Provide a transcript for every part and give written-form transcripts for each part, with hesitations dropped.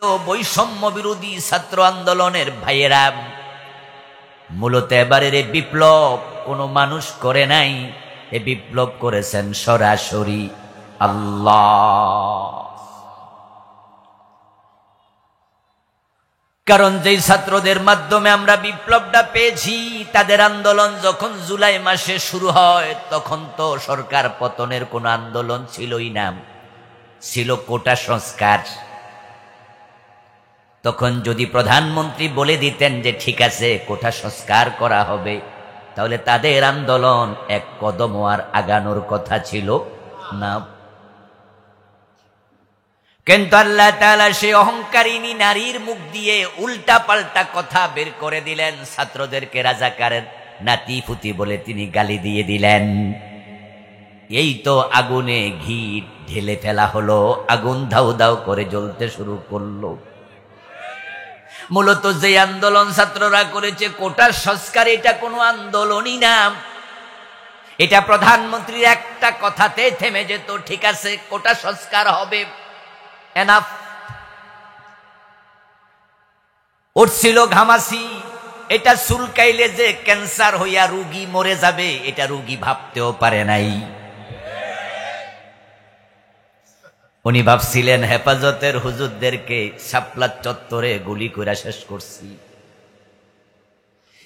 বৈষম্য বিরোধী ছাত্র আন্দোলনের ভাইয়েরা, মূলত এবারের এই বিপ্লব কোনো মানুষ করে নাই, এ বিপ্লব করেছেন সরাসরি আল্লাহ। কারণ যেই ছাত্রদের মাধ্যমে আমরা বিপ্লবটা পেয়েছি, তাদের আন্দোলন যখন জুলাই মাসে শুরু হয়, তখন তো সরকার পতনের কোনো আন্দোলন ছিলই না, ছিল কোটা সংস্কার। তখন যদি প্রধানমন্ত্রী বলে দিতেন যে ঠিক আছে কোটা সংস্কার করা হবে, তাহলে তাদের আন্দোলন এক কদমও আর আগানোর কথা ছিল না। কিন্তু আল্লাহ তাআলা সেই অহংকারিনী নারীর মুখ দিয়ে উল্টা পাল্টা কথা বের করে দিলেন। ছাত্রদেরকে রাজাকারের নাতি ফুতি বলে তিনি গালি দিয়ে দিলেন। এই তো আগুনে ঘি ঢেলে ফেলা হলো, আগুন ধাউ ধাউ করে জ্বলতে শুরু করলো। মূলত যে আন্দোলন ছাত্ররা করেছে কোটা সংস্কার, এটা কোনো আন্দোলনই না, এটা প্রধানমন্ত্রীর একটা কথাতে থেমে যেত, ঠিক আছে কোটা সংস্কার হবে, এনাফ। উঠছিল ঘামাসি, এটা চুলকাইলে যে ক্যান্সার হইয়া রোগী মরে যাবে, এটা রোগী ভাবতেও পারে নাই। উনি ভাবছিলেন হেফাজতের হুজুরদেরকে শাপলা চত্বরে গুলি করে শেষ করছি।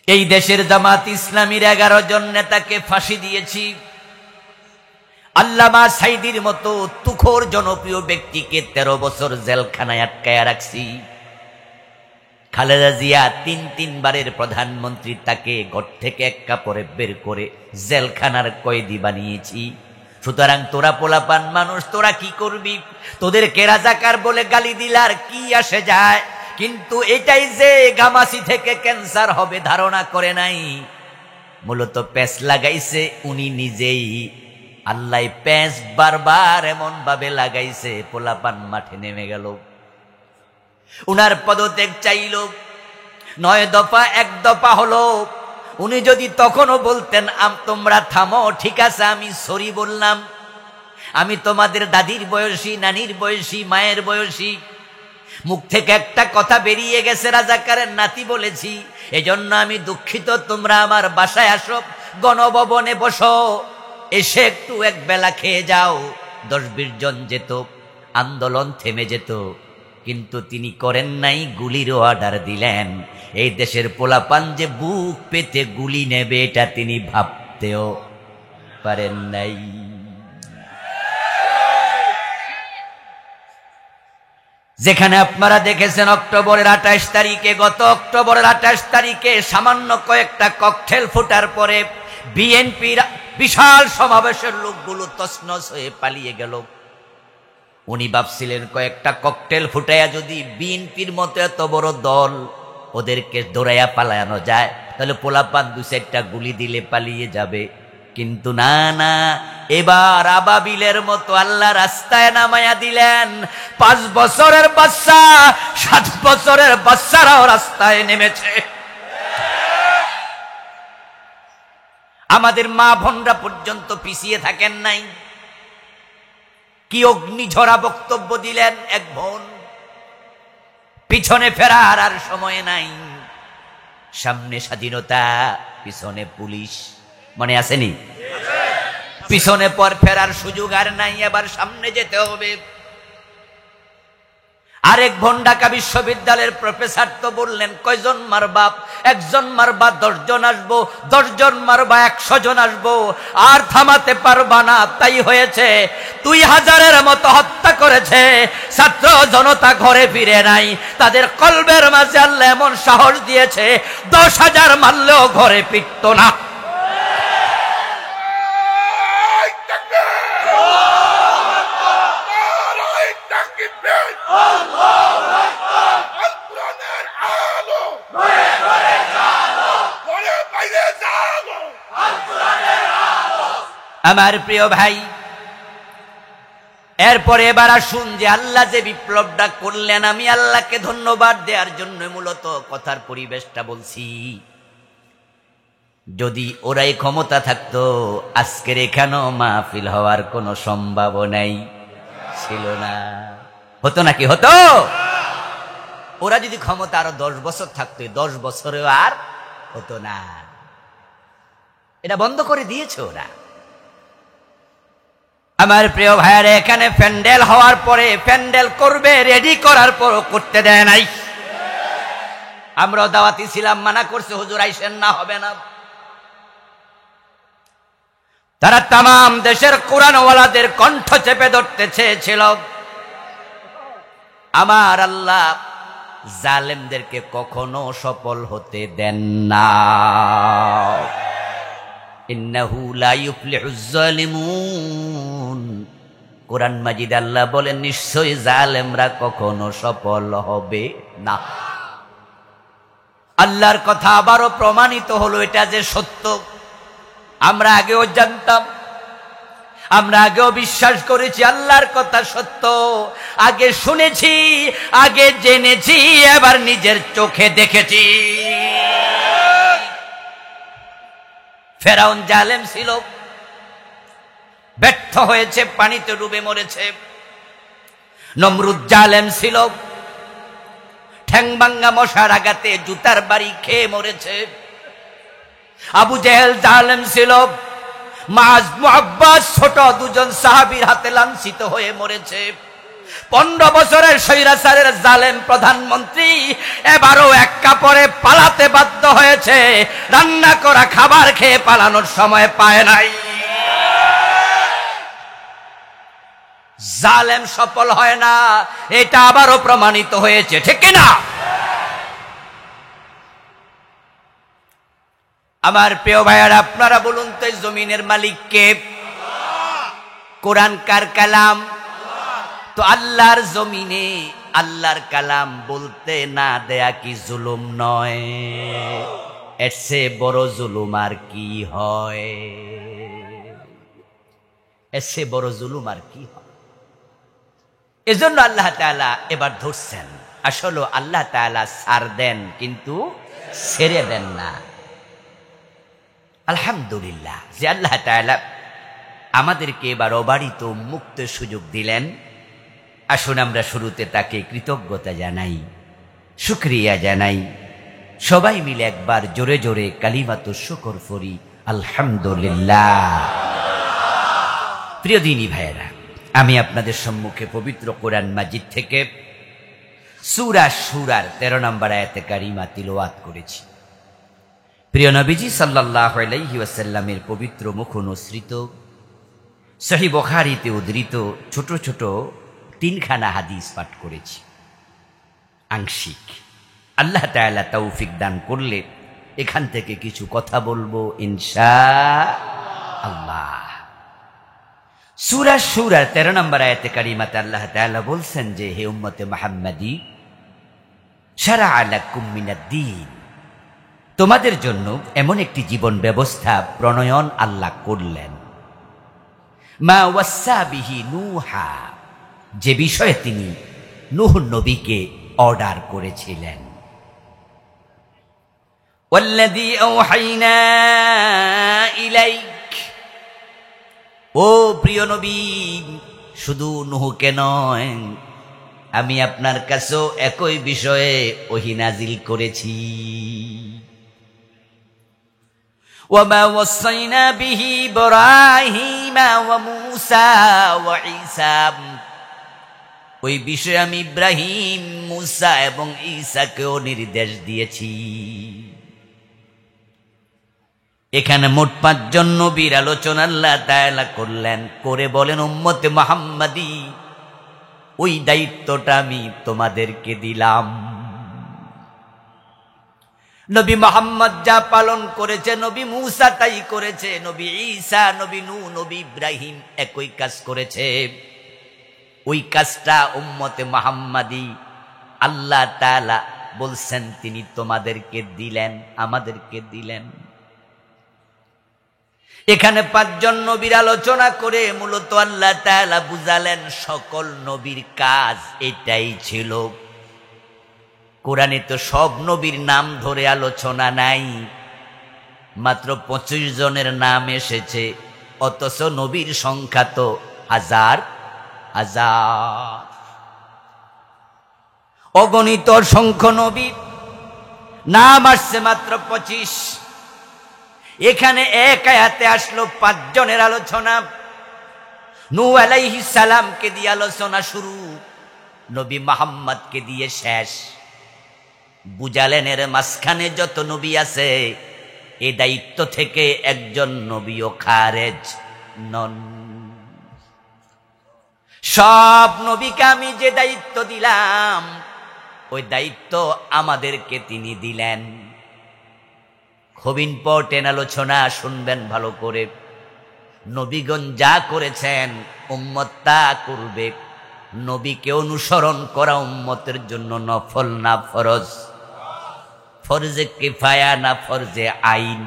এই দেশের জামাত ইসলামীর 11 জন নেতাকে ফাঁসি দিয়েছি। আল্লামা সাইদির মতো তুখোর জনপ্রিয় ব্যক্তিকে 13 বছর জেলখানায় আটকায়া রাখছি। খালেদা জিয়া 3 বারের প্রধানমন্ত্রী, তাকে ঘর থেকে এক কাপড়ে বের করে জেলখানার কয়েদি বানিয়েছি। সুতরাং তোরা পোলাপান মানুষ, তোরা কি করবি? তোদেরকে রাজাকার বলে গালি দিলার কি আসে যায়? কিন্তু এটাই যে গামাসি থেকে ক্যান্সার হবে ধারণা করে নাই। মূলত প্যাঁচ লাগাইছে উনি নিজেই। আল্লাহ প্যাঁচ বারবার এমন ভাবে লাগাইছে, পোলাপান মাঠে নেমে গেল। উনার পদত্যাগ চাইল, 9 দফা 1 দফা হলো। উনি যদি তখনও বলতেন তোমরা থামো, ঠিক আছে আমি সরি বললাম, আমি তোমাদের দাদির বয়সী, নানির বয়সী, মায়ের বয়সী, মুখ থেকে একটা কথা বেরিয়ে গেছে রাজাকারের নাতি বলেছি, এজন্য আমি দুঃখিত, তোমরা আমার বাসায় আসো, গণভবনে বসো, এসে একটু এক বেলা খেয়ে যাও। 10-20 জন যেত, আন্দোলন থেমে যেত। কিন্তু তিনি করেন নাই, গুলির অর্ডার দিলেন। এই দেশের পোলাপান যে বুক পেতে গুলি নেবে, এটা তিনি ভাবতেও পারেন নাই। যেখানে আপনারা দেখেছেন অক্টোবরের 28 তারিখে, গত অক্টোবরের 28 তারিখে সামান্য কয়েকটা ককটেল ফোটার পরে বিএনপির বিশাল সমাবেশের লোকগুলো তছনছ হয়ে পালিয়ে গেল। উনি ভাবছিলেন কয়েকটা ককটেল ফুটাইয়া যদি বিএনপির মতো এত বড় দল ওদেরকে দৌড়াইয়া পালানো যায়, তাহলে পোলাপান 2-4টা গুলি দিলে পালিয়ে যাবে। কিন্তু না না, এবার আবাবিলের মতো আল্লাহ রাস্তায় নামায়া দিলেন। 5 বছরের বাচ্চা, 7 বছরের বাচ্চারাও রাস্তায় নেমেছে। আমাদের মা বোনরা পর্যন্ত পিছিয়ে থাকেন নাই। কি অগ্নিঝরা বক্তব্য দিলেন এক বোন। পিছনে ফেরার আর সময় নাই। সামনে স্বাধীনতা, পিছনে পুলিশ, মনে আসেনি? পিছনে পর ফেরার সুযোগ আর নাই, এবার সামনে যেতে হবে। আরেক বোন ঢাকা বিশ্ববিদ্যালয়ের প্রফেসর তো বললেন, কয়জন মারবা? 1 জন মারবা 10 জন আসবো, 10 জন মারবা 100 জন আসবো, আর থামাতে পারবা না। তাই হয়েছে, 2000-এর মতো হত্যা করেছে। ছাত্র জনতা ঘরে ফিরে নাই। তাদের কলবের মাঝে আল্লাহ এমন সাহস দিয়েছে, 10,000 মারলেও ঘরে ফিরত না। আমার প্রিয় ভাই, এরপরে এবার আসুন যে আল্লাহ যে বিপ্লবটা করলেন, আমি আল্লাহকে ধন্যবাদ দেওয়ার জন্য মূলত কথার পরিবেশটা বলছি। যদি ওরাই ক্ষমতা থাকতো, আজকের এখানেও মাহফিল হওয়ার কোনো সম্ভাবনাই ছিল না। হতো নাকি? হতো? ওরা যদি ক্ষমতা আরো 10 বছর থাকতো, 10 বছরেও আর হতো না। এটা বন্ধ করে দিয়েছে ওরা। আমার প্রিয় ভাইয়ারা, এখানে প্যান্ডেল হওয়ার পরে প্যান্ডেল করবে, রেডি করার পরও করতে দেয় নাই। আমরাও দাওয়াতি ছিলাম, মানা করছে হুজুর আইসেন না, হবে না। তারা তাম দেশের কোরআনওয়ালাদের কণ্ঠ চেপে ধরতে চেয়েছিল। আমার আল্লাহ জালেমদেরকে কখনো সফল হতে দেন না। ইন্নাহু লা ইউফলিহুজ জালিমুন। কোরআন মাজিদ আল্লাহ বলেন, নিশ্চয়ই জালেমরা কখনো সফল হবে না। আল্লাহর কথা আবারও প্রমাণিত হলো, এটা যে সত্য আমরা আগেও জানতাম, আমরা আগেও বিশ্বাস করেছি আল্লাহর কথা সত্য। আগে শুনেছি, আগে জেনেছি, এবার নিজের চোখে দেখেছি। ফেরাউন জালেম ছিল, ব্যর্থ হয়েছে, পানিতে ডুবে মরেছে। নমরুদ জালেম ছিল, ঠ্যাং ভাঙ্গা মশার আঘাতে জুতার বাড়ি খেয়ে মরেছে। আবু জেহেল জালেম ছিল, মাআজ মুআব্বাস ছোট দুজন সাহাবীর হাতে লাঞ্ছিত হয়ে মরেছে। 15 বছরের স্বৈরাচারের জালেম প্রধানমন্ত্রী এবারও এক কাপড়ে পালাতে বাধ্য হয়েছে, রান্না করা খাবার খেয়ে পালানোর সময় পায় নাই। জালেম সফল হয় না, এটা আবারও প্রমাণিত হয়েছে, ঠিক কিনা? আমার প্রিয় ভাইয়ারা, আপনারা বলুন তো, জমিনের মালিক কে? কোরআন কার কালাম? তো আল্লাহর জমিনে আল্লাহর কালাম বলতে না দেয়া কি জুলুম নয়? এর চেয়ে বড় জুলুম আর কি হয়? এর চেয়ে বড় জুলুম আর কি হয়? এজন্য আল্লাহ তাআলা এবার ধরছেন। আসলে আল্লাহ তাআলা ছাড় দেন, কিন্তু ছেড়ে দেন না। আলহামদুলিল্লাহ যে আল্লাহ তাআলা আমাদেরকে এবার অবারিত মুক্ত সুযোগ দিলেন। আসুন আমরা শুরুতে তাকে কৃতজ্ঞতা জানাই, শুকরিয়া জানাই। সবাই মিলে একবার জোরে জোরে কালিমাতু শুকর পড়ি, আলহামদুলিল্লাহ। প্রিয় দিনী ভাইয়েরা, আমি আপনাদের সম্মুখে পবিত্র কোরআন মাজিদ থেকে সূরা শুরার 13 নম্বর আয়াতে কারিমা তিলাওয়াত করেছি। প্রিয় নবীজি সাল্লাল্লাহু আলাইহি ওয়াসাল্লামের পবিত্র মুখ অনুসৃত সহিহ বুখারীতে উদ্ধৃত ছোট ছোট 3খানা হাদিস পাঠ করেছি। আংশিক আল্লাহ তাআলা তৌফিক দান করলে এখান থেকে কিছু কথা বলবো ইনশাআল্লাহ। সূরা শুরার 13 নম্বর আয়াতে কারিমাতে আল্লাহ তাআলা বলছেন যে, হে উম্মতে মুহাম্মাদি, শারা'a লাকুম মিনাদ-দীন, তোমাদের জন্য এমন একটি জীবন ব্যবস্থা প্রণয়ন আল্লাহ করলেন। মা ওয়াসা বিহি নূহা, যে বিষয়ে তিনি নূহ নবীকে অর্ডার করেছিলেন। ওয়াল্লাযী আওহাইনা ইলাইক, ও প্রিয় নবী, শুধু নূহকে নয়, আমি আপনার কাছেও একই বিষয়ে ওহী নাজিল করেছি। ওয়ামা ওয়াসাইনা বিহি ইব্রাহিমা ওয়া মূসা ওয়া ঈসা, ওই বিষয়ে আমি ইব্রাহিম, মূসা এবং ঈসাকেও নির্দেশ দিয়েছি। এখানে মোট 5 জন নবীর আলোচনা আল্লাহ তাআলা করলেন, করে বলেন, উম্মতে মুহাম্মাদি, ওই দায়িত্বটা আমি তোমাদেরকে দিলাম। নবী মুহাম্মদ যা পালন করেছে, নবী মূসা তাই করেছে, নবী ঈসা, নবী নূহ, নবী ইব্রাহিম একই কাজ করেছে। ওই কাজটা উম্মতে মুহাম্মাদি আল্লাহ তাআলা বলছেন তিনি তোমাদেরকে দিলেন, আমাদেরকে দিলেন। এখানে 5 জন নবীর আলোচনা করে মূলত আল্লাহ তাআলা বুঝালেন সকল নবীর কাজ এটাই ছিল। কোরআনে তো সব নবীর নাম ধরে আলোচনা নাই, মাত্র 25 জনের নাম এসেছে, অথচ নবীর সংখ্যা তো হাজার হাজার। অগণিত অসংখ্য নবী, নাম আসছে মাত্র 25। এখানে এক আয়াতে আসলো 5 জনের আলোচনা। নূহ আলাইহিস সালামকে দিয়ে আলোচনা শুরু, নবী মুহাম্মদকে দিয়ে শেষ। বুঝালেন এর মাঝখানে যত নবী আছে এই দায়িত্ব থেকে একজন নবীও খারেজ নন। সব নবীকে আমি যে দায়িত্ব দিলাম ওই দায়িত্ব আমাদেরকে তিনি দিলেন। খুব ইম্পর্টেন্ট আলোচনা, শুনবেন ভালো করে। নবীগণ যা করেছেন উম্মত তা করবে। নবীকে অনুসরণ করা উম্মতের জন্য নফল না ফরজ? ফরজে কিফায়া না ফরজে আইন?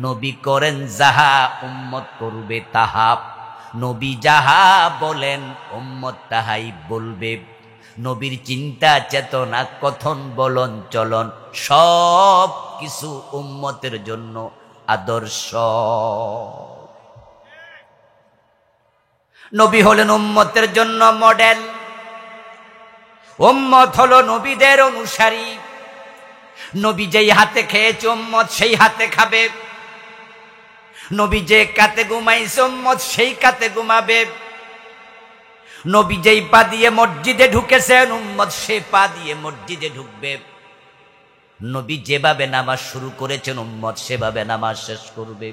নবী করেন যাহা উম্মত করবে তাহা। নবী যাহা বলেন উম্মত তাহাই বলবে। নবীর চিন্তা চেতনা কথন বলন চলন সব কিছু উম্মতের জন্য আদর্শ। নবী হলেন উম্মতের জন্য মডেল। উম্মত হলো নবীদের অনুসারী। নবী যেই হাতে খেয়েছে উম্মত সেই হাতে খাবে। নবী যে কাতে ঘুমাইছে উম্মত সেই কাতে ঘুমাবে। নবী যেই পা দিয়ে মসজিদে ঢুকেছেন উম্মত সে পা দিয়ে মসজিদে ঢুকবে। নবী যেভাবে নামাজ শুরু করেছেন উম্মত সেভাবে নামাজ শেষ করবে।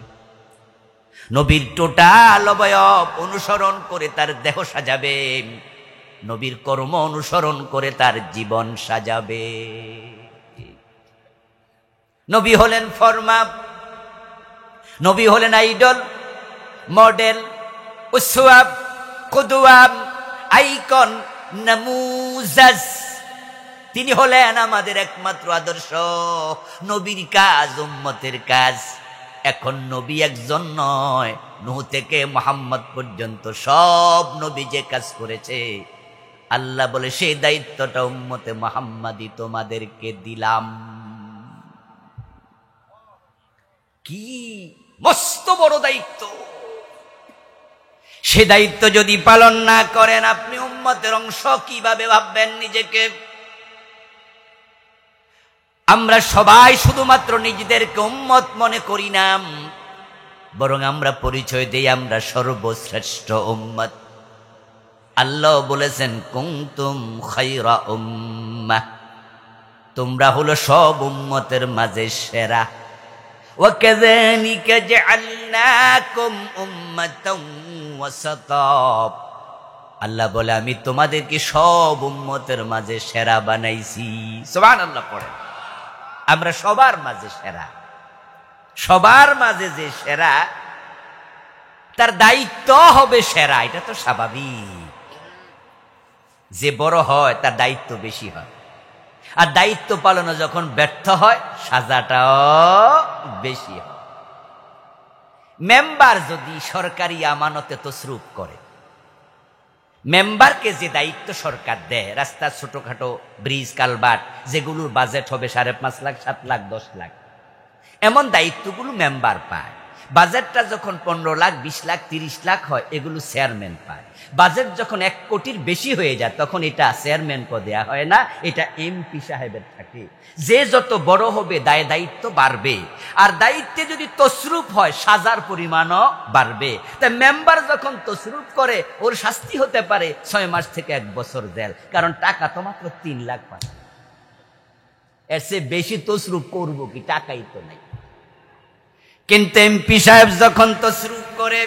নবীর টোটাল অবয়ব অনুসরণ করে তার দেহ সাজাবে। নবীর কর্ম অনুসরণ করে তার জীবন সাজাবে। নবী হলেন ফরমা, নবী হলেন আইডল, মডেল, উসওয়া, কুদওয়া, আইকন, নামুজাজ। তিনি হলেন আমাদের একমাত্র আদর্শ। নবীর কাজ উম্মতের কাজ। এখন নবী একজন নয়, নূহ থেকে মুহাম্মদ পর্যন্ত সব নবী যে কাজ করেছে আল্লাহ বলে সেই দায়িত্বটা উম্মতে মুহাম্মাদি তোমাদেরকে দিলাম। কি মস্ত বড় দায়িত্ব! সে দায়িত্ব যদি পালন না করেন আপনি উম্মতের অংশ কিভাবে ভাববেন নিজেকে? আমরা সবাই শুধুমাত্র নিজেদেরকে উম্মত মনে করি না, বরং আমরা পরিচয় দেই আমরা সর্বশ্রেষ্ঠ উম্মত। আল্লাহ বলেছেন কুনতুম খায়রা উম্মাহ, তোমরা হলো সব উম্মতের মাঝে সেরা। ওয়া কাযালিকা জাআলনাকুম উম্মাতাও ওয়াসাতা, আল্লাহ বলে আমি তোমাদেরকে সব উম্মতের মাঝে সেরা বানাইছি। সুবহানাল্লাহ পড়েন। আমরা সবার মাঝে সেরা। সবার মাঝে যে সেরা তার দায়িত্ব হবে সেরা, এটা তো স্বাভাবিক। যে বড় হয় তার দায়িত্ব বেশি হয়, আর দায়িত্ব পালনে যখন ব্যর্থ হয় সাজাটাও বেশি হয়। মেম্বার যদি সরকারি আমানতে তসরুফ করে, মেম্বারকে যে দায়িত্ব সরকার দেয়, রাস্তার ছোটখাটো ব্রিজ কালভার্ট যেগুলোর বাজেট হবে 5.5 লাখ 7 লাখ 10 লাখ, এমন দায়িত্বগুলো মেম্বার পায়। বাজেটটা যখন 15 লাখ 20 লাখ 30 লাখ হয় এগুলো চেয়ারম্যান পায়। বাজেট যখন 1 কোটির বেশি হয়ে যায় তখন এটা চেয়ারম্যানকে দেয়া হয় না, এটা এমপি সাহেবের থাকে। যে যত বড় হবে দায়িত্ব বাড়বে, আর দায়িত্বে যদি তসরুফ হয় সাজার পরিমাণও বাড়বে। তাই মেম্বার যখন তসরুফ করে ওর শাস্তি হতে পারে 6 মাস থেকে 1 বছর জেল, কারণ টাকা তো মাত্র 3 লাখ পায়। এর চেয়ে বেশি তসরুফ করবো কি? টাকাই তো নাই। কিন্তু এমপি সাহেব যখন তসরুফ করে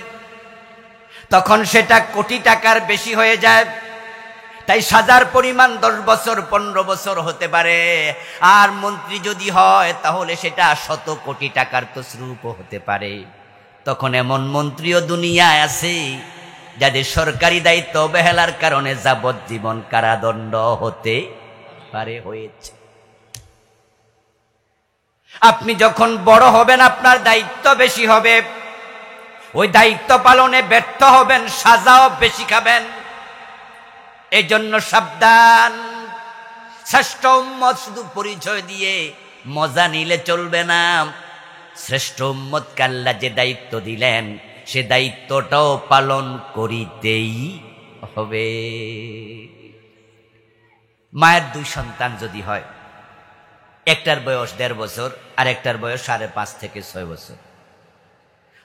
তখন সেটা কোটি টাকার বেশি হয়ে যায়। তাই সাজার পরিমাণ 10 বছর 15 বছর হতে পারে। আর মন্ত্রী যদি হয় তাহলে সেটা 100 কোটি টাকার তসরুফও হতে পারে। তখন এমন মন্ত্রীও দুনিয়ায় আছে যাদের সরকারি দায়িত্ব অবহেলার কারণে যাবজ্জীবন কারাদণ্ড হতে পারে, হয়েছে। আপনি যখন বড় হবেন আপনার দায়িত্ব বেশি হবে, ওই দায়িত্ব পালনে ব্যর্থ হবেন, সাজাও বেশি খাবেন। এই জন্য সাবধান। শ্রেষ্ঠ উম্মত শুধু পরিচয় দিয়ে মজা নিলে চলবে না। শ্রেষ্ঠ উম্মতকে আল্লাহ যে দায়িত্ব দিলেন সে দায়িত্বটাও পালন করিতেই হবে। মায়ের 2 সন্তান যদি হয়, একটার বয়স 1.5 বছর আর একটার বয়স 5.5 থেকে 6 বছর।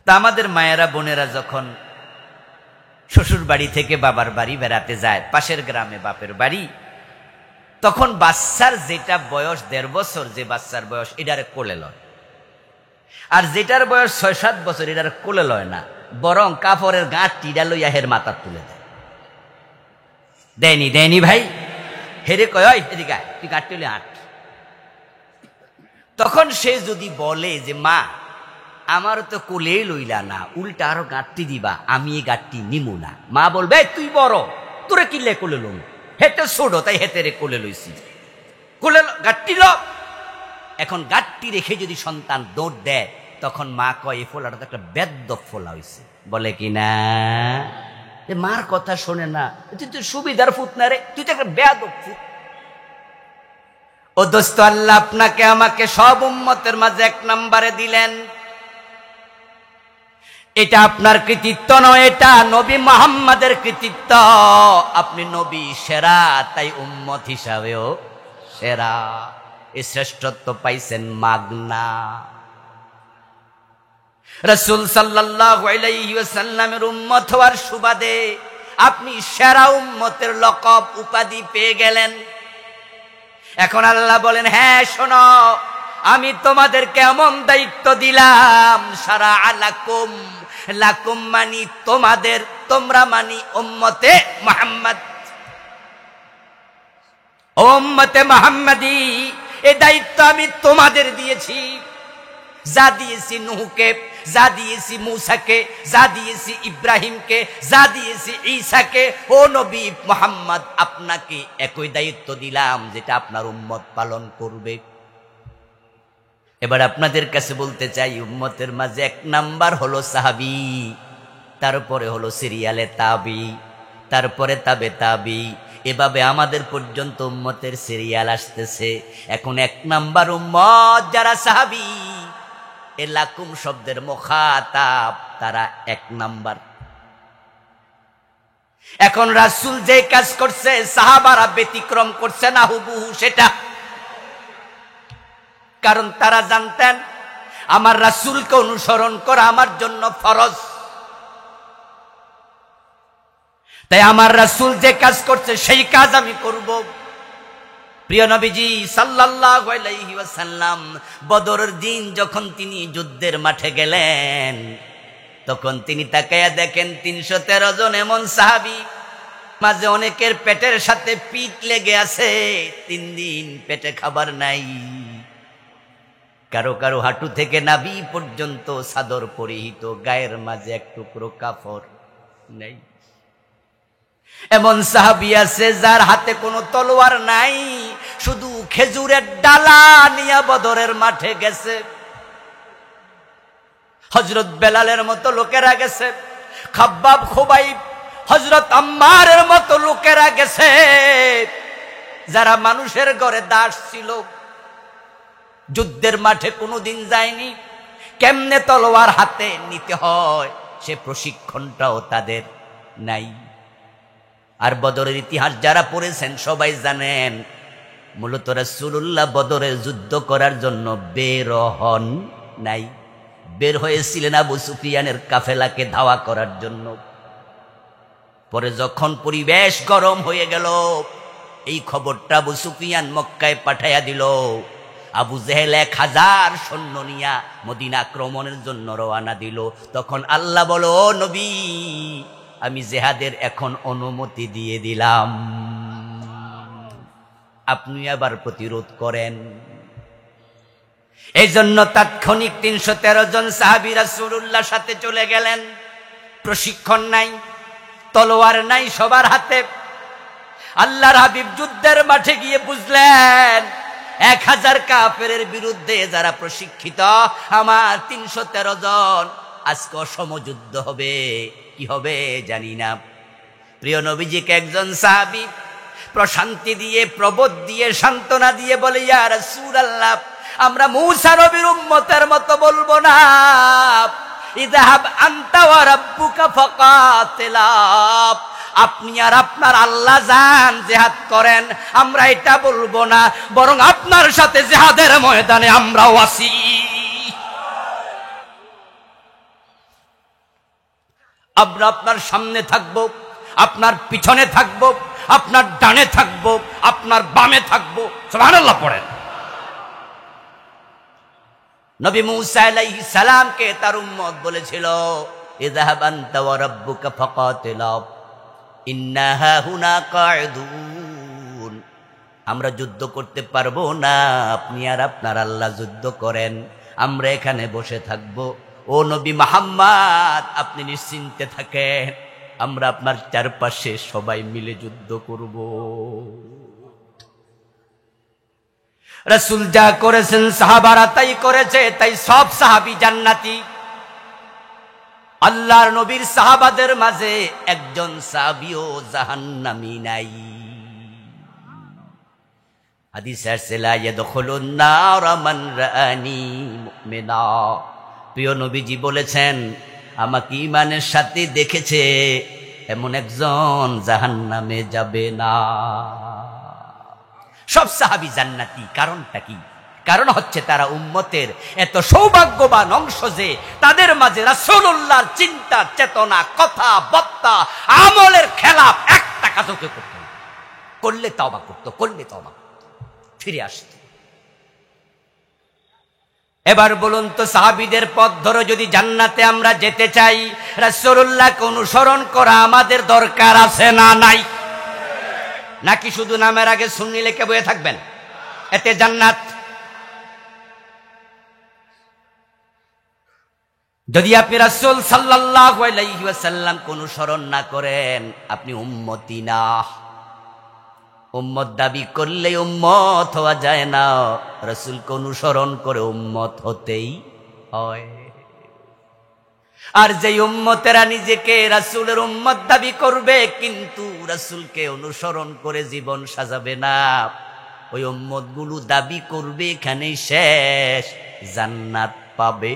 তা আমাদের মায়েরা বোনেরা যখন শ্বশুর বাড়ি থেকে বাবার বাড়ি বেড়াতে যায়, পাশের গ্রামে বাপের বাড়ি, তখন বাচ্চার যেটা বয়স 1.5 বছর, যে বাচ্চার বয়স এটারে কোলে লয়, আর যেটার বয়স 6-7 বছর এটারে কোলে লয় না, বরং কাপড়ের গাঁট টিডা লইয়া হের মাথা তুলে দেয়। দেয়নি ভাই, হেরে কয় এদিকে আয়, তুই গাঁট তুলে আট। তখন সে যদি বলে যে মা আমার তো কোলে লইলা না, উল্টা আরো গাঁটটি দিবা, আমি এই গাঁটটি নিমু না, মা বলবে তুই বড়, তোরে কিলে কোলে লম, হেতে ছোট তাই হেতে রে কোলে লইছি, কোলে গাঁটটি ল। এখন গাঁটটি রেখে যদি সন্তান দৌড় দেয়, তখন মা কয় এই ফোলাটা তো একটা বেদ্যপ ফোলা হয়েছে, বলে কি না? মার কথা শোনে না, তুই সুবিধার ফুট না রে, তুই তো একটা বেয়াদব ফুট। ও দোস্ত, আল্লাহ আপনাকে আমাকে সব উম্মতের মাঝে 1 নম্বরে দিলেন, এটা আপনার কৃতিত্ব নয়, এটা নবী মুহাম্মাদের কৃতিত্ব। আপনি নবী সেরা, তাই উম্মত হিসাবেও সেরা। এই শ্রেষ্ঠত্ব পাইছেন মাগনা। রাসূল সাল্লাল্লাহু আলাইহি ওয়াসাল্লামের উম্মত হওয়ার সুবাদে আপনি সেরা উম্মতের লকব উপাধি পেয়ে গেলেন। এখন আল্লাহ বলেন, হ্যাঁ শোনো, আমি তোমাদেরকে এমন দায়িত্ব দিলাম, সারা আলাকুম, লাকুম মানি তোমাদের, তোমরা মানি উম্মতে মুহাম্মদ, উম্মতে মুহাম্মাদি, এই দায়িত্ব আমি তোমাদের দিয়েছি। যা দিয়েছি নূহকে, যা দিয়েছি মূসাকে, যা দিয়েছি ইব্রাহিমকে, যা দিয়েছি ঈসাকে, ও নবী মুহাম্মদ আপনাকে একই দায়িত্ব দিলাম, যেটা আপনার উম্মত পালন করবে। এবার আপনাদের কাছে বলতে চাই, উম্মতের মাঝে 1 নাম্বার হলো সাহাবী, তারপরে হলো সিরিয়ালে তাবি, তারপরে তাবে তাবি, এভাবে আমাদের পর্যন্ত উম্মতের সিরিয়াল আসতেছে। এখন 1 নাম্বার উম্মত যারা সাহাবী, এ লাকুম শব্দের মুখাতাব, তারা 1 নাম্বার। এখন রাসূল যে কাজ করছে সাহাবারা ব্যতিক্রম করছে না হুবহু সেটা, কারণ তারা জানতেন আমার রাসূলকে অনুসরণ করা আমার জন্য ফরজ। তাই আমার রাসূল যে কাজ করছে সেই কাজ আমি করব। প্রিয় নবীজি সাল্লাল্লাহু আলাইহি ওয়াসাল্লাম বদরের দিন যখন তিনি যুদ্ধের মাঠে গেলেন, তখন তিনি তাকায়া দেখেন 313 জন এমন সাহাবী, মাঝে অনেকের পেটের সাথে পিঠ লেগে আছে, 3 দিন পেটে খাবার নাই, কারো কারো হাঁটু থেকে নাভি পর্যন্ত চাদর পরিহিত, গায়ের মাঝে 1 টুকরো কাপড় নেই। এমন সাহাবী আছে যার হাতে কোনো তলোয়ার নাই, শুধু খেজুরের ডালা নিয়ে বদরের মাঠে গেছে। হযরত বেলালের মতো লোকেরা গেছে, খাব্বাব, খুবাইব, হযরত আম্মারের মতো লোকেরা গেছে, যারা মানুষের ঘরে দাস ছিল, যুদ্ধের মাঠে কোনোদিন যায়নি, কেমনে তলোয়ার হাতে নিতে হয় সে প্রশিক্ষণটাও তাদের নাই। আর বদরের ইতিহাস যারা পড়েছেন সবাই জানেন, মূলত রাসূলুল্লাহ বদরে যুদ্ধ করার জন্য বের হন নাই, বের হয়েছিলেন আবু সুফিয়ানের কাফেলাকে ধাওয়া করার জন্য। পরে যখন পরিবেশ গরম হয়ে গেল, এই খবরটা আবু সুফিয়ান মক্কায় পাঠাইয়া দিল। আবু জেহেল 1000 সৈন্য নিয়া মদিনা আক্রমণের জন্য রওনা দিল। তখন আল্লাহ বলো, ও নবী, আমি জিহাদের এখন অনুমতি দিয়ে দিলাম, আপনি আবার প্রতিরোধ করেন। এই জন্য তাৎক্ষণিক 313 জন সাহাবী রাসূলুল্লাহর সাথে চলে গেলেন। প্রশিক্ষণ নাই, তলোয়ার নাই সবার হাতে। আল্লাহর হাবিব যুদ্ধের মাঠে গিয়ে বুঝলেন 1000 কাফেরের বিরুদ্ধে যারা প্রশিক্ষিত আমার 313 জন, আজকে সমযুদ্ধ হবে, কি হবে জানি না। প্রিয় নবীজিকে একজন সাহাবী প্রশান্তি দিয়ে, প্রবোধ দিয়ে, সান্ত্বনা দিয়ে বলে, ইয়া রাসূলুল্লাহ, আমরা মূসা নবীর উম্মতের মতো বলবো না, ইযহাব আনতা ওয়া রাব্বুকা ফাকাতিলা, আপনি আর আপনার আল্লাহ যান জিহাদ করেন, আমরা এটা বলবো না, বরং আপনার সাথে জিহাদের ময়দানে আমরাও আছি। আমরা আপনার সামনে থাকবো, আপনার পিছনে থাকবো, আপনার ডানে থাকবো, আপনার বামে থাকবো। সুবহানাল্লাহ পড়েন। নবী মূসা আলাইহিস সালামকে তার উম্মত বলেছিল, ইযহাব আনতা ওয়া রাব্বুকা ফাকাতিলা ইন্না হাহুনা কাঈদুন। আমরা যুদ্ধ করতে পারবো না, আপনি আর আপনার আল্লাহ যুদ্ধ করেন, আমরা এখানে বসে থাকবো। ও নবী মুহাম্মদ, আপনি নিশ্চিন্তে থাকেন, আমরা আপনার চারপাশে সবাই মিলে যুদ্ধ করব। রাসূল যা করেছেন সাহাবারা তাই করেছে, তাই সব সাহাবী জান্নাতি। আল্লাহর নবীর সাহাবাদের মাঝে একজন সাহাবীও জাহান্নামী নাই। হাদিসে আছে লা ইয়াদখুলুন নার মান রাআনি মুমিনা। প্রিয় নবীজি বলেছেন, আমাকে ঈমানের সাথে দেখেছে এমন একজন জাহান্নামে যাবে না। সব সাহাবী জান্নাতি। কারণটা কি? কারণ হচ্ছে তারা উম্মতের এত সৌভাগ্যবান অংশ যে তাদের মাঝে রাসূলুল্লাহর চিন্তা, চেতনা, কথা, বার্তা, আমলের খেলাফ একটা কাজও কেউ করত না। করলে তওবা করত, করলে তওবা ফিরে আসত। এবার বলুন তো, সাহাবীদের পথ ধরে যদি জান্নাতে আমরা যেতে চাই, রাসূলুল্লাহকে অনুসরণ করা আমাদের দরকার আছে না নাই? নাকি শুধু নামের আগে সুন্নি লিখে বসে থাকবেন, এতে জান্নাত? যদি আপনি রাসূল সাল্লাল্লাহু আলাইহি ওয়াসাল্লামকে অনুসরণ না করেন, আপনি উম্মতি না। উম্মত দাবি করলে উম্মত হওয়া যায় না, রাসূলকে অনুসরণ করে উম্মত হতেই হয়। আর যে উম্মতেরা নিজেকে রাসূলের উম্মত দাবি করবে কিন্তু রাসূলকে অনুসরণ করে জীবন সাজাবে না, ওই উম্মতগুলো দাবি করবে এখানেই শেষ, জান্নাত পাবে।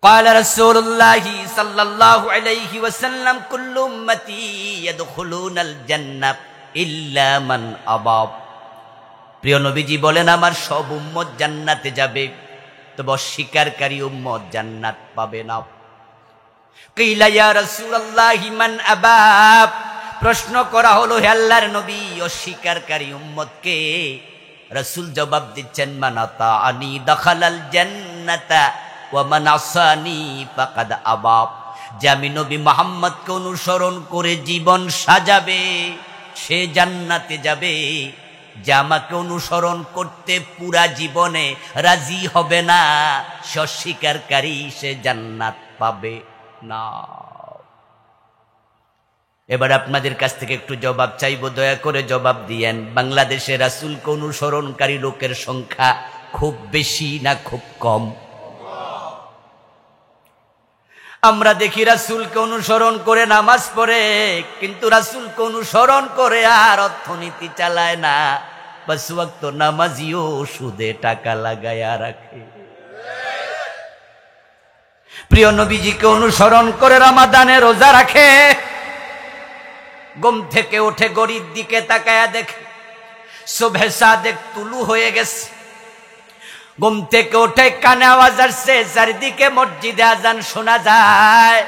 قال رسول الله صلى الله عليه وسلم كل امتي يدخلون الجنه الا من ابى। প্রিয় নবীজি বলেন, আমার সব উম্মত জান্নাতে যাবে, তবে অস্বীকারী উম্মত জান্নাত পাবে না। কিলা ইয়া রাসূলুল্লাহ মান আবা। প্রশ্ন করা হলো, হে আল্লাহর নবী, অস্বীকারী উম্মত কে? রাসূল জবাব দিচ্ছেন, মান আতাআনি দাখালাল জান্নাতা ওয়া মান আসানি ফাকাদ আবা। যে আমি নবী মুহাম্মদকে অনুসরণ করে জীবন সাজাবে সে জান্নাতে যাবে, যে আমাকে অনুসরণ করতে পুরা জীবনে রাজি হবে না, সে অস্বীকারী, সে জান্নাত পাবে না। এবার আপনাদের কাছ থেকে একটু জবাব চাইবো, দয়া করে জবাব দিয়েন। বাংলাদেশে রাসূলকে অনুসরণকারী লোকের সংখ্যা খুব বেশি না খুব কম? আমরা দেখি রাসূলকে অনুসরণ করে নামাজ পড়ে, কিন্তু রাসূলকে অনুসরণ করে আর অর্থনীতি চালায় না, 5 ওয়াক্ত নামাজিও সুদে টাকা লাগায়া রাখে। প্রিয় নবীজিকে অনুসরণ করে রমাদানে রোজা রাখে, ঘুম থেকে উঠে গড়ির দিকে তাকায়া দেখে সুবহে সাদেক তুলু হয়ে গেছে। ঘুম থেকে উঠে কানে আওয়াজ আসছে, চারিদিকে মসজিদে আজান শোনা যায়।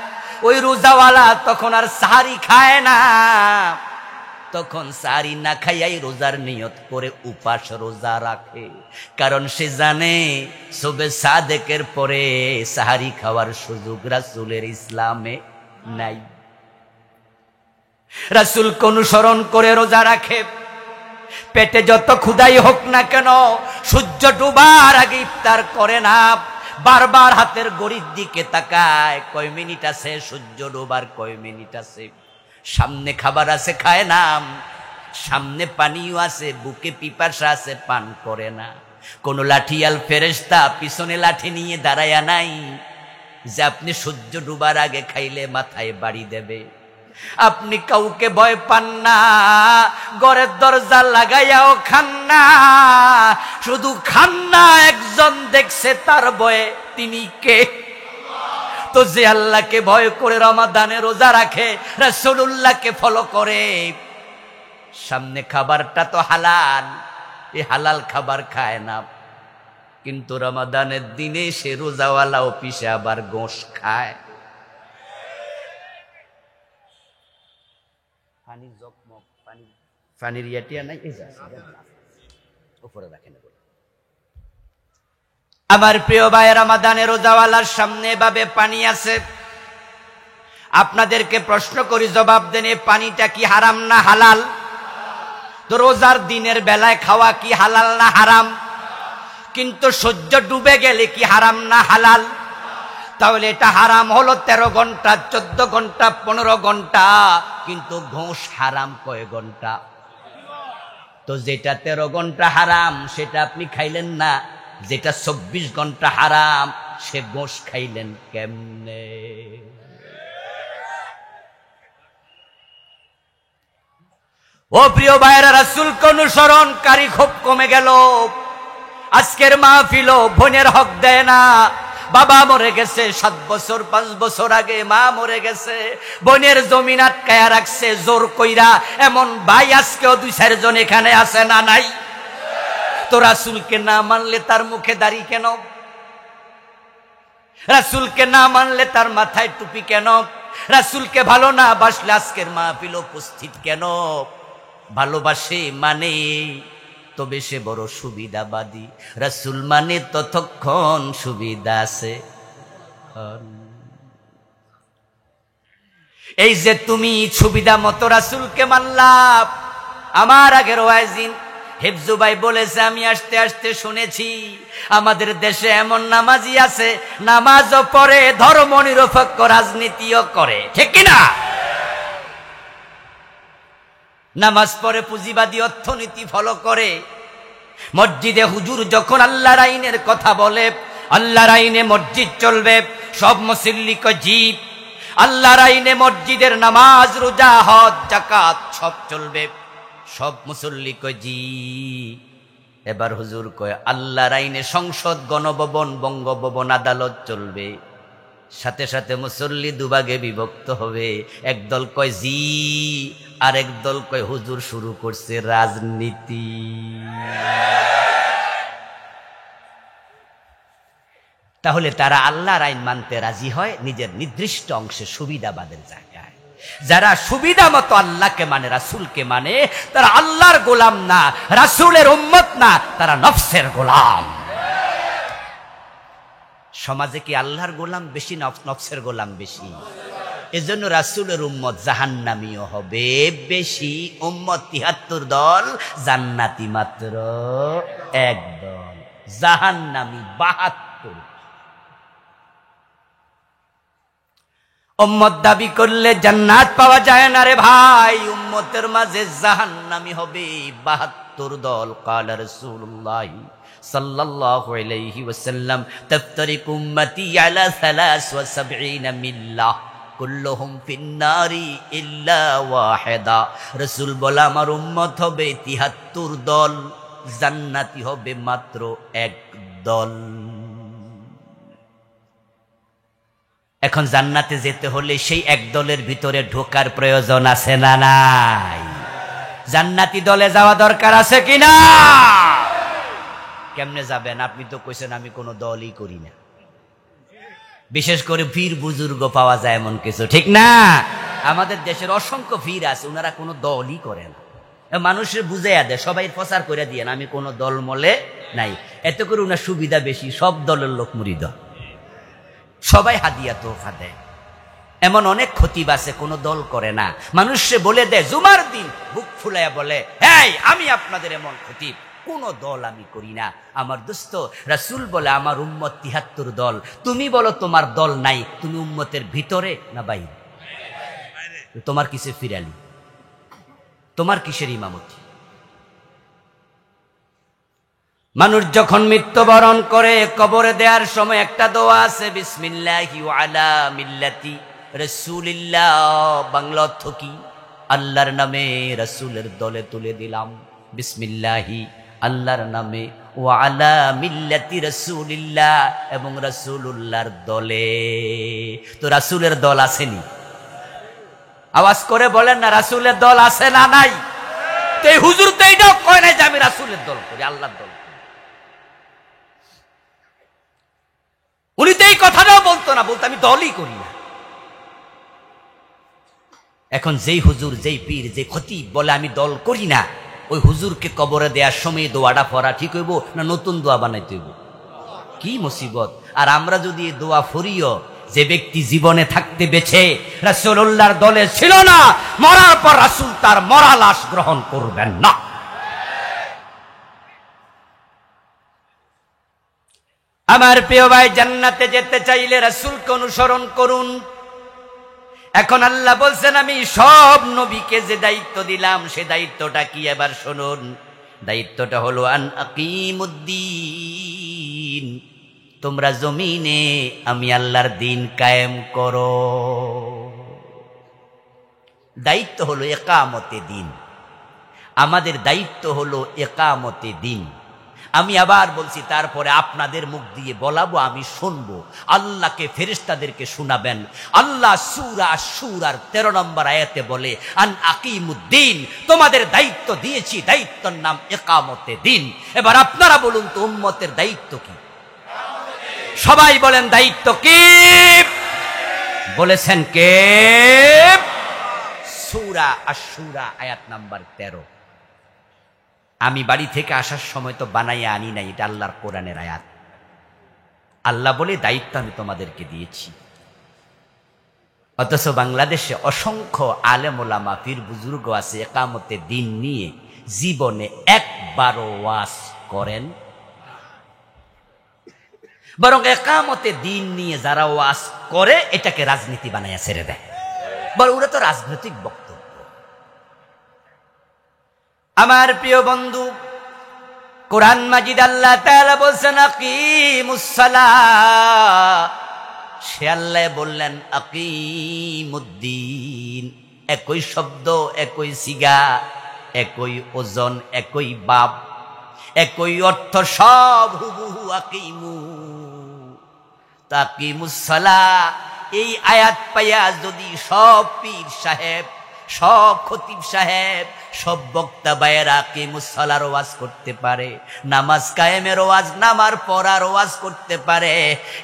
ওই রোজাওয়ালা তখন আর সাহারি খায় না, তখন সাহারি না খাইয়াই রোজার নিয়ত করে উপাস রোজা রাখে। কারণ সে জানে সুবহে সাদেকের পরে সাহারি খাওয়ার সুযোগ রাসূলের ইসলামে নাই। রাসূলকে অনুসরণ করে রোজা রাখে, পেটে যত ক্ষুধাই হোক না কেন সূর্য ডুবার আগে ইফতার করে না, বারবার হাতের ঘড়ির দিকে তাকায়, কয় মিনিট আছে, সূর্য ডুবার কয় মিনিট আছে, সামনে খাবার আছে খায় না, সামনে পানিও আছে, বুকে পিপাসা আছে, পান করে না। কোন লাঠিয়াল ফেরেশতা পিছনে লাঠি নিয়ে দাঁড়ায়া নাই যে আপনি সূর্য ডুবার আগে খাইলে মাথায় বাড়ি দেবে। আপনি কাউকে ভয় পান না, ঘরের দরজা লাগাইয়াও খান না, শুধু খান না একজন দেখছে তার ভয়ে, তিনি কে? তো যে আল্লাহকে ভয় করে রমাদানে রোজা রাখে, রাসূলুল্লাহকে ফলো করে, সামনে খাবারটা তো হালাল, এই হালাল খাবার খায় না, কিন্তু রমাদানের দিনে সে রোজাওয়ালা অফিসে আবার গোশ খায়। পানি জকমক, পানির ইয়াটিয়া নাই, উপরে রাখেন। আমার প্রিয় ভাই, রমাদানে রোজাওয়ালার সামনে এভাবে পানি আছে। আপনাদেরকে প্রশ্ন করি, জবাব দেন, এই পানিটা কি হারাম না হালাল? তো রোজার দিনের বেলায় খাওয়া কি হালাল না হারাম? কিন্তু সূর্য ডুবে গেলে কি হারাম না হালাল? তাহলে এটা হারাম হলো 13 ঘন্টা, 14 ঘন্টা, 15 ঘন্টা, কিন্তু ঘোষ হারাম কয় ঘন্টা? তো যেটা 13 ঘন্টা হারাম সেটা আপনি খাইলেন না, যেটা 24 ঘন্টা হারাম সে ঘোষ খাইলেন কেমনে? ও প্রিয় ভাইরা, রাসূলকে অনুসরণকারী খুব কমে গেল। আজকের মাহফিল বোনের হক দেয় না। বাবা মরে গেছে 7 বছর 5 বছর আগে, মা মরে গেছে, বোনের জমিন আটকায়া রাখছে জোর কইরা। এমন ভাই আজকেও 2-4 জন এখানে আছে না নাই? তো রাসূলকে না মানলে তার মুখে দাড়ি কেন? রাসূলকে না মানলে তার মাথায় টুপি কেন? রাসূলকে ভালো না বাসলে আজকের মাহফিল উপস্থিত কেন? ভালোবাসে মানে তবে সে বড় সুবিধাবাদী। রাসূল মানে ততক্ষণ সুবিধা আছে। এই যে তুমি সুবিধা মতো রাসূলকে মানলা, আমার আগের ওয়াইজিন হেফজু ভাই বলেছে, আমি আসতে আসতে শুনেছি আমাদের দেশে এমন নামাজি আছে, নামাজও পড়ে, ধর্ম নিরপেক্ষ রাজনীতিও করে, ঠিক কিনা? নামাজ পড়ে, পুঁজিবাদী অর্থনীতি ফলো করে। মসজিদে হুজুর যখন আল্লাহর আইনের কথা বলে, আল্লাহর আইনে মসজিদ চলবে, সব মুসল্লি কয় জি। আল্লাহর আইনে মসজিদের নামাজ, রোজা, হজ, যাকাত সব চলবে, সব মুসল্লি কয় জি। এবার হুজুর কয় আল্লাহর আইনে সংসদ, গণভবন, বঙ্গভবন, আদালত চলবে। সাথে সাথে মুসল্লি দুভাগে বিভক্ত হবে, একদল কয় জি, আর একদল কয় হুজুর শুরু করছে রাজনীতি। তাহলে তারা আল্লাহর আইন মানতে রাজি হয় নিজের নির্দিষ্ট অংশে সুবিধাবাদের জায়গায়। যারা সুবিধা মতো আল্লাহকে মানে, রাসূলকে মানে, তারা আল্লাহর গোলাম না, রাসূলের উম্মত না, তারা নফসের গোলাম। সমাজে কি আল্লাহর গোলাম বেশি নফসের গোলাম বেশি? এজন্য রাসূলের উম্মত জাহান্নামীও হবে বেশি। উম্মত ৭৩ দল, জান্নাতি মাত্র 1 দল, জাহান্নামী ৭২। উম্মত দাবি করলে জান্নাত পাওয়া যায় না রে ভাই, উম্মতের মাঝে জাহান্নামী হবে ৭২ দল। قال رسول الله صلى الله عليه وسلم تفترق امتي على 73 ملة كلهم في النار الا واحدا। রাসূল বলে আমার উম্মত হবে ৭৩ দল, জান্নাতি হবে মাত্র 1 দল। এখন জান্নাতে যেতে হলে সেই 1 দলের ভিতরে ঢোকার প্রয়োজন আছে না নাই? জান্নাতি দলে যাওয়া দরকার আছে কিনা? কেমনে যাবেন? আপনি তো কইছেন আমি কোনো দলই করি না। বিশেষ করে পীর বুজুর্গ পাওয়া যায় এমন কিছু, ঠিক না? আমাদের দেশের অসংখ্য পীর আছে, ওনারা কোনো দলই করে না। মানুষের বুঝাইয়া দেয়, সবাই প্রচার করে দিয়ে আমি কোনো দল মলে নাই, এত করে ওনার সুবিধা বেশি। সব দলের লোক মুরিদ, সবাই হাদিয়া তোফা দেয়। এমন অনেক খতিব আছে কোনো দল করে না, মানুষে বলে দেয়, জুমার দিন বুক ফুলাইয়া বলে, হ্যাঁ আমি আপনাদের এমন খতিব, কোনো দল আমি করি না। আমার দোস্ত, রাসূল বলে আমার উম্মত ৭৩ দল। তুমি বলো তোমার দল নাই, তুমি উম্মতের ভিতরে না বাইরে? তোমার কিসের ফিরালি? তোমার কিসের ইমামতি? মানুষ যখন মৃত্যুবরণ করে কবরে দেওয়ার সময় একটা দোয়া আছে, বিসমিল্লাহি ওয়া আলা মিল্লাতি রাসূলিল্লাহ। বাংলা অর্থ কি? আল্লাহর নামে রাসূলের দলে তুলে দিলাম। বিসমিল্লাহি, আল্লাহর নামে, ওয়া আলা মিল্লাতি রাসূলিল্লাহ, এবং রাসূলুল্লাহর দলে। তো রাসূলের দল আসেনি? আওয়াজ করে বলেন না, রাসূলের দল আছে না নাই? তো এই হুজুর তো এইটাও কয় নাই যে আমি রাসূলের দল করি, আল্লাহর দল। উনি তো এই কথাটাও বলতো না, বলতো আমি দলই করি না। এখন যেই হুজুর, যেই পীর, যে খতিব বলে আমি দল করি না, ওই হুজুরকে কবরে দেওয়ার সময় দোয়াটা পড়া ঠিক হইব না নতুন দোয়া বানাইতে হইব? কি মুসিবত! আর আমরা যদি এই দোয়া ফরিও, যে ব্যক্তি জীবনে থাকতে বেছে রাসূলুল্লাহর দলে ছিল না, মরার পর রাসূল তার মরা লাশ গ্রহণ করবেন না। আমার প্রিয় ভাই, জান্নাতে যেতে চাইলে রাসূলকে অনুসরণ করুন। এখন আল্লাহ বলছেন আমি সব নবীকে যে দায়িত্ব দিলাম, সে দায়িত্বটা কি এবার শুনুন। দায়িত্বটা হলো আন আকিমুদ্দিন, তোমরা জমিনে আমি আল্লাহর দিন কায়েম করো। দায়িত্ব হলো ইকামতে দিন, আমাদের দায়িত্ব হলো ইকামতে দিন। আমি আবার বলছি, তারপরে আপনাদের মুখ দিয়ে বলাবো, আমি শুনবো, আল্লাহকে ফেরেশতাদেরকে শোনাবেন। আল্লাহ সূরা আশ-শূরার 13 নম্বর আয়াতে বলে আন আকিমুদ্দিন, তোমাদের দায়িত্ব দিয়েছি, দায়িত্বের নাম ইকামতে দিন। এবার আপনারা বলুন তো উম্মতের দায়িত্ব কি? সবাই বলেন দায়িত্ব কি? বলেছেন কে? সূরা আশ-শূরা আয়াত নাম্বার 13। আমি বাড়ি থেকে আসার সময় তো বানাইয়া আনি নাই, এটা আল্লাহর কোরআনের আয়াত। আল্লাহ বলে দায়িত্ব আমি তোমাদেরকে দিয়েছি। অথচ বাংলাদেশে অসংখ্য আলেম ওলামা, পীর বুজুর্গ আছে, ইকামতে দিন নিয়ে জীবনে একবারও ওয়াজ করেন, বরং ইকামতে দিন নিয়ে যারা ওয়াজ করে এটাকে রাজনীতি বানাইয়া ছেড়ে দেয়, বরং ওরা তো রাজনৈতিক বক্তব্য। আমার প্রিয় বন্ধু, কোরআন মাজিদ আল্লাহ তাআলা বলছেন আকিমুস সালাহ, সে আল্লাহ বললেন আকিমুদ্দিন। একই শব্দ, একই সিগা, একই ওজন, একই বাব, একই অর্থ, সব হুবহু আকিমু। তাকিমুস সালাহ, এই আয়াত পাইয়া যদি সব পীর সাহেব, সব খতিব সাহেব, সব বক্তা বায়েরা আকিমুস সালাহর ওয়াজ করতে পারে, নামাজ কায়েমের ওয়াজ, নামার পড়ার ওয়াজ করতে পারে,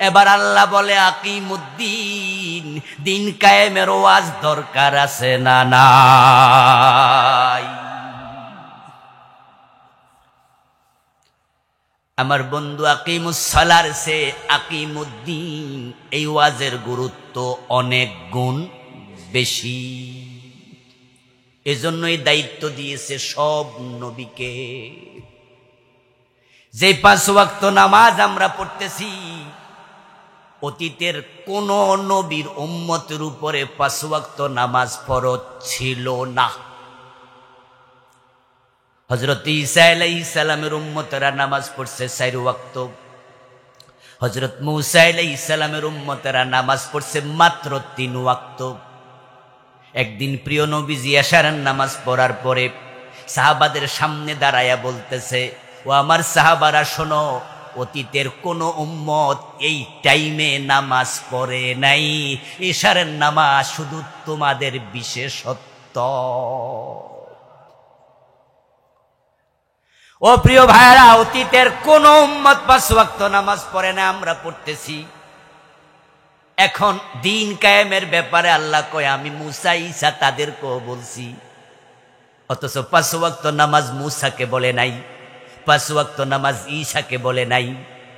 এবার আল্লাহ বলে আকিমুদ্দিন, দিন কায়েমের ওয়াজ দরকার আছে না নাই? আমার বন্ধু, আকিমুস সালার সে আকিমুদ্দিন, এই ওয়াজের গুরুত্ব অনেক গুণ বেশি। এজন্যই দায়িত্ব দিয়েছে সব নবীকে। যে 5 ওয়াক্ত নামাজ আমরা পড়তেছি, অতীতের কোন নবীর উম্মতের উপরে 5 ওয়াক্ত নামাজ ফরজ ছিল না। হযরত ঈসা আলাইহিস সালামের উম্মতেরা নামাজ পড়ছে 4 ওয়াক্ত, হযরত মূসা আলাইহিস সালামের উম্মতেরা নামাজ পড়ছে মাত্র 3 ওয়াক্ত। একদিন প্রিয় নবীজি এশারের নামাজ পড়ার পরে সাহাবাদের সামনে দাঁড়ায়া বলতেছে, ও আমার সাহাবারা শোনো, অতীতের কোন উম্মত এই টাইমে নামাজ পড়ে নাই, এশারের নামাজ শুধু তোমাদের বিশেষত্ব। ও প্রিয় ভাইরা, অতীতের কোন উম্মত 5 ওয়াক্ত নামাজ পড়ে না, আমরা পড়তেছি। এখন দিন কায়েমের ব্যাপারে আল্লাহ কয় আমি মূসা ঈসা তাদেরকেও বলছি, অথচ 5 ওয়াক্ত নামাজ মূসাকে বলে নাই, 5 ওয়াক্ত নামাজ ঈসাকে বলে নাই,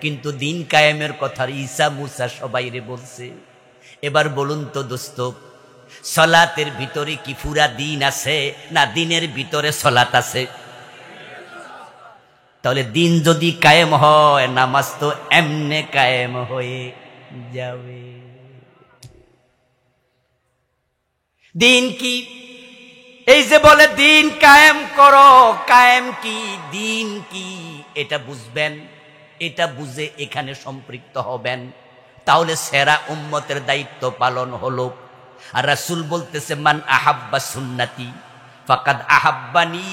কিন্তু দিন কায়েমের কথা ঈসা মূসা সবাইরে বলছে। এবার বলুন তো দোস্ত, সালাতের ভিতরে কি পুরা দিন আছে, না দিনের ভিতরে সালাত আছে? তাহলে দিন যদি কায়েম হয়, নামাজ তো এমনে কায়েম হয়ে যাবে। দিন কি? এই যে বলে দিন কায়েম করো, কায়েম কি, দিন কি, এটা বুঝবেন, এটা বুঝে এখানে সম্পৃক্ত হবেন, তাহলে সেরা উম্মতের দায়িত্ব পালন হলো। আর রাসূল বলতেছে মান আহাব্বা সুন্নতি ফাকাদ আহাব্বানি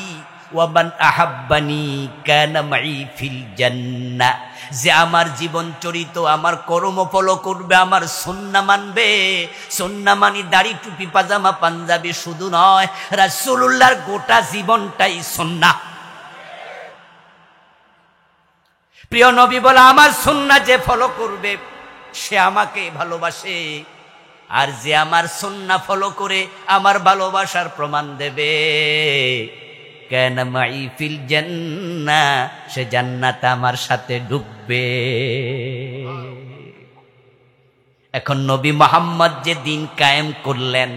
ওয়া মান আহাব্বানি কানা মাই ফিল জান্নাহ, যে আমার জীবন চরিত আমার কর্ম ফলো করবে, আমার সুন্নাহ মানবে। সুন্নাহ মানে দাড়ি টুপি পাজামা পাঞ্জাবি শুধু নয়, রাসূলুল্লাহর গোটা জীবনটাই সুন্নাহ। প্রিয় নবী বলে আমার সুন্নাহ যে ফলো করবে সে আমাকে ভালোবাসে, আর যে আমার সুন্নাহ ফলো করে আমার ভালোবাসার প্রমাণ দেবে কানা মাই ফিল জান্নাহ, সে জান্নাতে আমার সাথে ঢুকবে। এখন নবী মুহাম্মদ যে দিন কায়েম করলেন,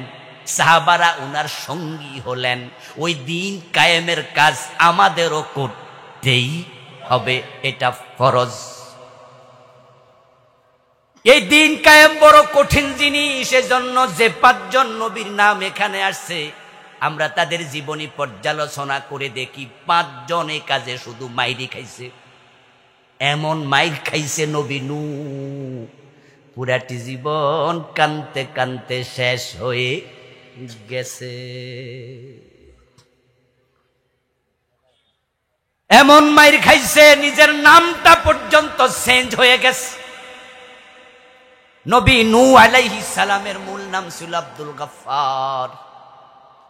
সাহাবারা উনার সঙ্গী হলেন, ওই দিন কায়েমের কাজ আমাদেরও করতেই হবে, এটা ফরজ। এই দিন কায়েম বড় কঠিন জিনিস, এজন্য যে 5 জন নবীর নাম এখানে আসছে আমরা তাদের জীবনী পর্যালোচনা করে দেখি 5 জন এই কাজে শুধু মাইরি খাইছে। এমন মাইর খাইছে নবী নূহ, পুরাটি জীবন কানতে কানতে শেষ হয়ে গেছে। এমন মাইর খাইছে নিজের নামটা পর্যন্ত চেঞ্জ হয়ে গেছে। নবী নূহ আলাইহিস সালামের মূল নাম ছিল আব্দুল গাফফার।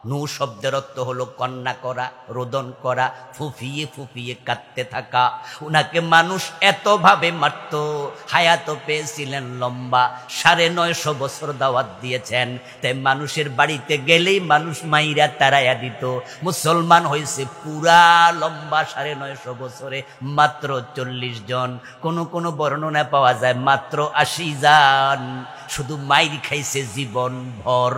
নূহ শব্দের অর্থ হলো কন্যা করা, রোদন করা, ফুফিয়ে ফুফিয়ে কাঁদতে থাকা। উনাকে মানুষ এতভাবে মারত, হায়াত পেয়েছিলেন লম্বা, 950 বছর দাওয়াত দিয়েছেন। তাই মানুষের বাড়িতে গেলেই মানুষ মাইরা তাড়াইয়া দিত। মুসলমান হয়েছে পুরা লম্বা 950 বছরে মাত্র 40 জন, কোন বর্ণনা পাওয়া যায় মাত্র 80 জন। শুধু মাইর খাইছে জীবন ভর।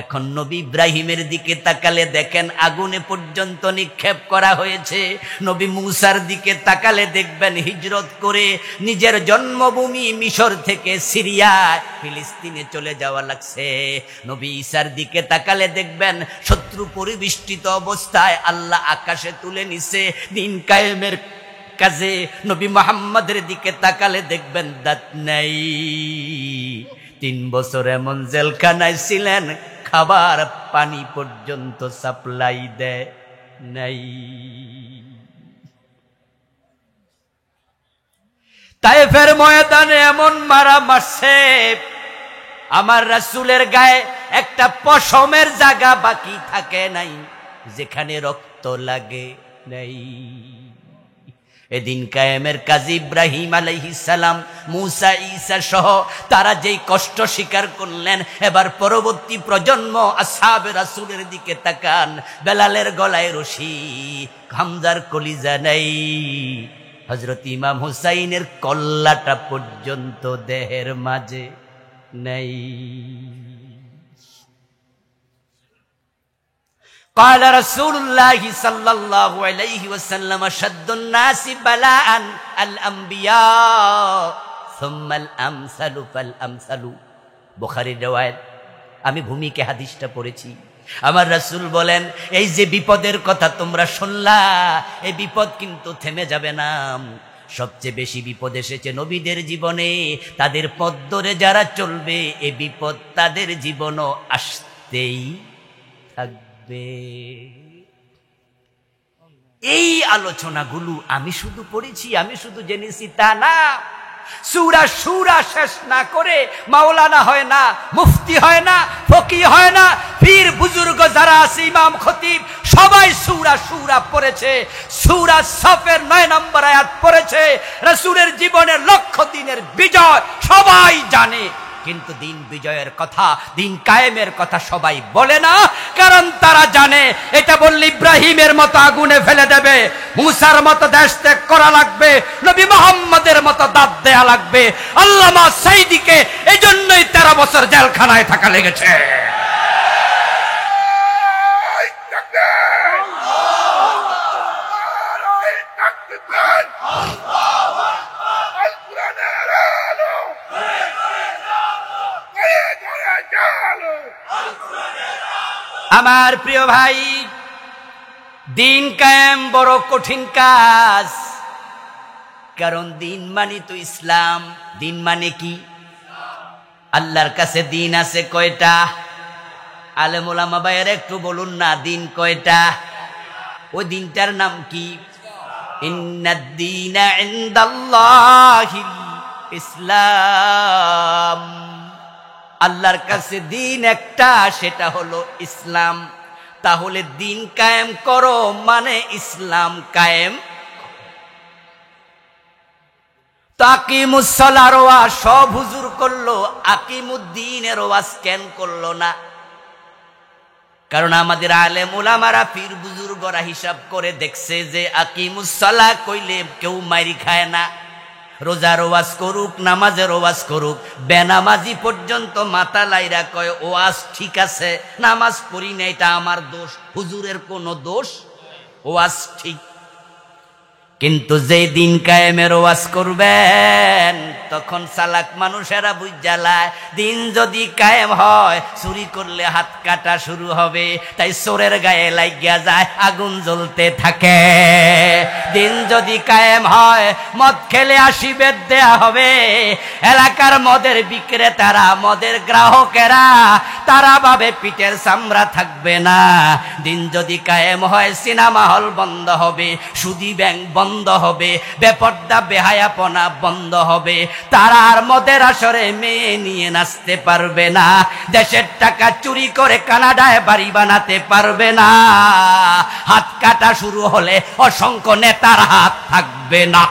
এখন নবী ইব্রাহিমের দিকে তাকালে দেখেন আগুনে পর্যন্ত নিক্ষেপ করা হয়েছে। নবী মূসার দিকে তাকালে দেখবেন হিজরত করে নিজের জন্মভূমি মিশর থেকে সিরিয়া ফিলিস্তিনে চলে যাওয়া লাগছে। নবী ঈসার দিকে তাকালে দেখবেন শত্রু পরিবেষ্টিত অবস্থায় আল্লাহ আকাশে তুলে নিছে দিন কায়েমের কাজে। নবী মুহাম্মদের দিকে তাকালে দেখবেন দাঁত নাই। 3 বছর এমন জেলখানায় ছিলেন, খাবার পানি পর্যন্ত সাপ্লাই দেয় নাই। তায়েফের ময়দানে এমন মারা মারছে, আমার রাসূলের গায়ে একটা পশমের জায়গা বাকি থাকে নাই যেখানে রক্ত লাগে নাই। এদিন কায়েমের কাজ ইব্রাহিম আলাইহিস সালাম, মূসা, ঈসা সহ তারা যেই কষ্ট স্বীকার করলেন, এবার পরবর্তী প্রজন্ম আসহাবে রাসূলের দিকে তাকান। বেলালের গলায় রশি, হামজার কলিজা নাই, হযরত ইমাম হুসাইনের কল্লাটা পর্যন্ত দেহের মাঝে নাই। قال رسول الله صلى الله عليه وسلم شد الناس بلاء الأنبياء ثم الأمثل فالأمثل। বুখারীর riwayat। আমি ভূমিকে হাদিসটা পড়েছি। আমার রাসূল বলেন, এই যে বিপদের কথা তোমরা শুনলা, এই বিপদ কিন্তু থেমে যাবে না। সবচেয়ে বেশি বিপদ এসেছে নবীদের জীবনে। তাদের পথ ধরে যারা চলবে এই বিপদ তাদের জীবনও আসতেই থাকবে। এই আলোচনাগুলো আমি শুধু পড়েছি, আমি শুধু জেনেছি তা না। সূরা সূরা শেষ না করে মাওলানা হয় না, মুফতি হয় না, ফকিহ হয় না, পীর বুজুর্গ যারা আছে, ইমাম খতিব, সবাই সূরা সূরা পড়েছে। সূরা সফের 9 নম্বর আয়াত পড়েছে। রাসূলের জীবনের লক্ষ দিনের বিজয় সবাই জানে, কিন্তু দিন বিজয়ের কথা, দিন কায়েমের কথা সবাই বলে না। কারণ তারা জানে এটা বললে ইব্রাহিমের মতো আগুনে ফেলে দেবে, মূসার মতো দেশ ত্যাগ করা লাগবে, নবী মুহাম্মদের মতো দাঁত দেয়া লাগবে। আল্লামা সাইদিকে এজন্যই 13 বছর জেলখানায় থাকা লেগেছে। আমার প্রিয় ভাই, দিন কায়েম বড় কঠিন কাজ। কারণ দিন মানে তো ইসলাম। দিন মানে কি? আল্লাহর কাছে দিন আছে কয়টা? আলেম ওলামা ভাইয়েরা একটু বলুন না, দিন কয়টা? ওই দিনটার নাম কি? ইন্নাদ-দীনা ইনদাল্লাহিল ইসলাম। আল্লাহর কাছে দিন একটা, সেটা হলো ইসলাম। তাহলে দিন কায়েম করো মানে ইসলাম কায়েম। তাকিমুস-সালার ওয়াজ সব হুজুর করলো, আকিমুদ্দিনের ওয়াজ কেন করলো না? কারণ আমাদের আলেম উলামারা পীর বুজুর্গরা হিসাব করে দেখছে যে আকিমুস-সালাহ কইলে কেউ মাইরি খায় না। রোজার ওয়াজ করুক, নামাজের ওয়াজ করুক, বেনামাজি পর্যন্ত মাথা লাইরা কয় ওয়াজ ঠিক আছে, নামাজ পড়ি না এটা আমার দোষ, হুজুরের কোনো দোষ, ওয়াজ ঠিক। কিন্তু যেই দিন কায়েমের ওয়াজ করবেন তখন চালাক মানুষেরা বুঝালায় দিন যদি কায়েম হয় চুরি করলে হাত কাটা শুরু হবে, তাই চোরের গায়ে লাগিয়া যায়, আগুন জ্বলতে থাকে। দিন যদি কায়েম হয় মদ খেলে 80 বেদ দেয়া হবে, এলাকার মদের বিক্রেতারা, মদের গ্রাহকেরা তারা ভাবে পিঠের চামড়া থাকবে না। দিন যদি কায়েম হয় সিনেমা হল বন্ধ হবে, সুদী ব্যাংক বন্ধ হবে, বেপর্দা বেহায়াপনা বন্ধ হবে, তারা আর মদের আসরে মেয়ে নিয়ে নাচতে পারবে না, দেশের টাকা চুরি করে কানাডায় বাড়ি বানাতে পারবে না। হাত কাটা শুরু হলে অসংখ্য নেতার হাত থাকবে না।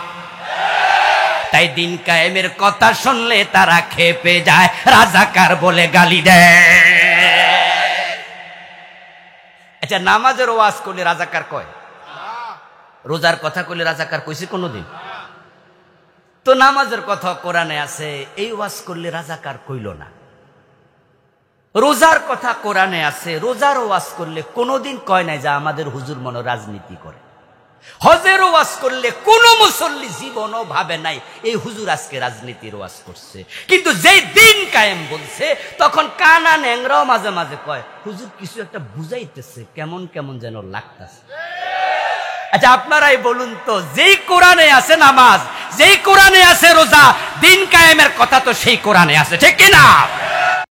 তাই দিন কায়েমের কথা শুনলে তারা খেপে যায়, রাজাকার বলে গালি দেয়। আচ্ছা, নামাজের ওয়াজ করলে রাজাকার কয়? রোজার কথা কইলে রাজাকার কইছে কোনদিন? তো নামাজের কথা কোরআনে আছে, এই ওয়াজ করলে রাজাকার কইল না। রোজার কথা কোরআনে আছে, রোজার ওয়াজ করলে কোনদিন কয় নাই যে আমাদের হুজুর মনে রাজনীতি করে। হজের ওয়াজ করলে কোন মুসল্লি জীবনও ভাবে নাই এই হুজুর আজকে রাজনীতির ওয়াজ করছে। কিন্তু যেই দিন কায়েম বলছে তখন কানা ন্যাংরাও মাঝে মাঝে কয় হুজুর কিছু একটা বুঝাইতেছে, কেমন কেমন যেন লাগতেছে। আচ্ছা, আপনারাই বলুন তো, যেই কোরআনে আছে নামাজ, যেই কোরআনে আছে রোজা, দিন কায়েমের কথা তো সেই কোরআনে আছে, ঠিক কিনা?